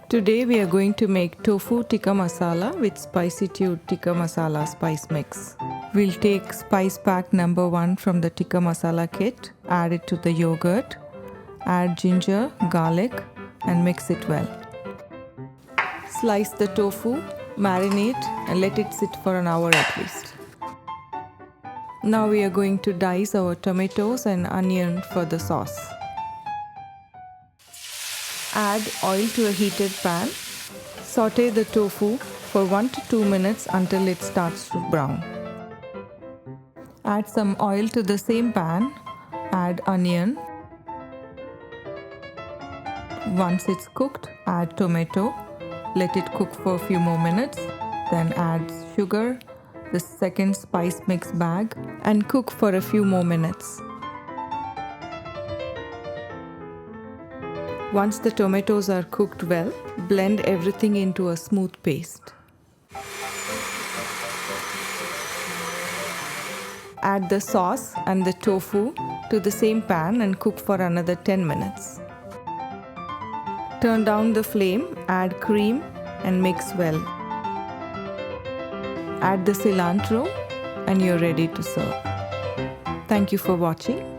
Today we are going to make tofu tikka masala with Spicytude tikka masala spice mix. We'll take spice pack number 1 from the tikka masala kit, add it to the yogurt, add ginger, garlic and mix it well. Slice the tofu, marinate and let it sit for an hour at least. Now we are going to dice our tomatoes and onion for the sauce. Add oil to a heated pan. Saute the tofu for 1 to 2 minutes until it starts to brown. Add some oil to the same pan. Add onion. Once it's cooked, add tomato. Let it cook for a few more minutes. Then add sugar, the second spice mix bag, and cook for a few more minutes. Once the tomatoes are cooked well, blend everything into a smooth paste. Add the sauce and the tofu to the same pan and cook for another 10 minutes. Turn down the flame, add cream and mix well. Add the cilantro and you're ready to serve. Thank you for watching.